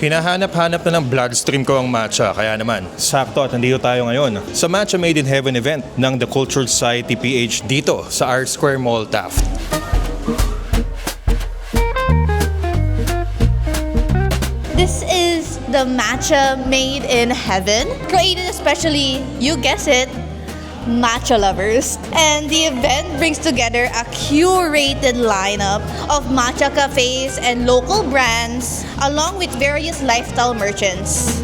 Hinahanap-hanap na ng bloodstream ko ang matcha, kaya naman, sakto at nandito tayo ngayon sa Matcha Made in Heaven event ng The Cultural Society PH dito sa R Square Mall, Taft. This is the Matcha Made in Heaven, created especially, you guess it, matcha lovers. And the event brings together a curated lineup of matcha cafes and local brands, along with various lifestyle merchants.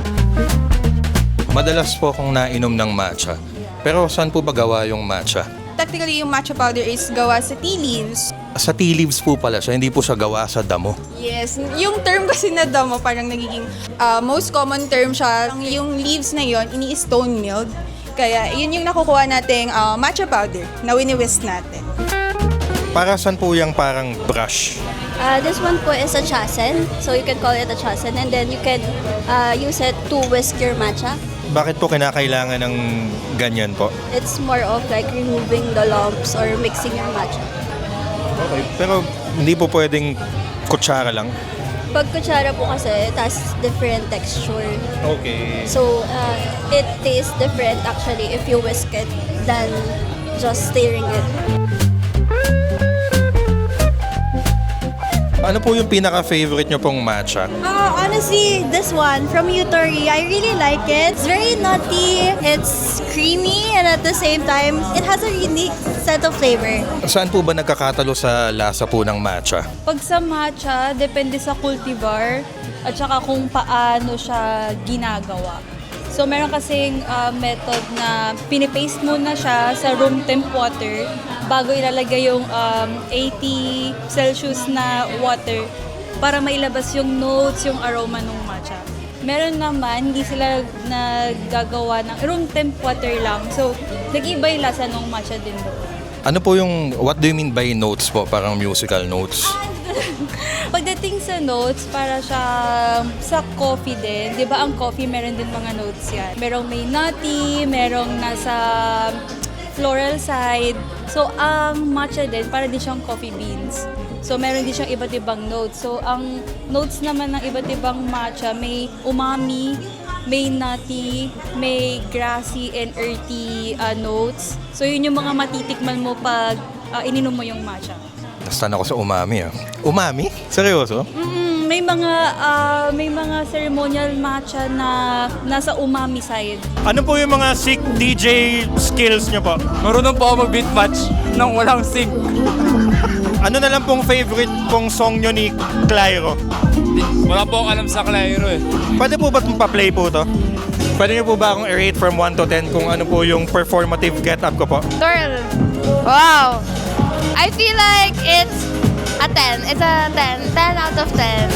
Madalas po akong nainom ng matcha. Pero saan po ba gawa yung matcha? Technically, yung matcha powder is gawa sa tea leaves. Sa tea leaves po pala siya, hindi po siya gawa sa damo. Yes, yung term kasi na damo parang nagiging most common term siya. Yung leaves na yon ini-stone milled. Kaya yun yung nakukuha nating matcha powder na wini-whisk natin. Para saan po yung parang brush? This one po is a chasen, so you can call it a chasen, and then you can use it to whisk your matcha. Bakit po kinakailangan ng ganyan po? It's more of like removing the lumps or mixing your matcha. Okay, pero hindi po pwedeng kutsara lang? Pag kutsara po kasi, it has different texture. Okay. So, it tastes different actually if you whisk it than just stirring it. Ano po yung pinaka-favorite nyo pong matcha? Honestly, this one from Yutori, I really like it. It's very nutty, it's creamy, and at the same time, it has a unique set of flavor. Saan po ba nagkakatalo sa lasa po ng matcha? Pag sa matcha, depende sa cultivar at saka kung paano siya ginagawa. So meron kasing method na pinipaste muna siya sa room temp water bago ilalagay yung 80 Celsius na water para mailabas yung notes, yung aroma ng matcha. Meron naman, hindi sila naggagawa ng room temp water lang. So nag-iba yung lasa ng matcha din doon. Ano po yung, what do you mean by notes po? Parang musical notes? Pagdating sa notes, para siya sa coffee din. Di ba ang coffee, meron din mga notes yan. Merong may nutty, merong nasa floral side. So, ang matcha din, para din siyang coffee beans. So, meron din siyang iba't ibang notes. So, ang notes naman ng iba't ibang matcha, may umami, may nutty, may grassy and earthy notes. So, yun yung mga matitikman mo pag ininom mo yung matcha. Nastan ako sa umami ah. Umami? Seryoso? May mga ceremonial matcha na nasa umami side. Ano po yung mga sick DJ skills nyo po? Marunong po ako mag-beat match nang walang sync. Ano na lang pong favorite pong song nyo ni Clairo? Wala po akong alam sa Clairo eh. Pwede po ba itong pa-play po to? Pwede nyo po ba akong i-rate from 1 to 10 kung ano po yung performative get-up ko po? Girl, wow! I feel like it's a 10. It's a 10. 10 out of 10.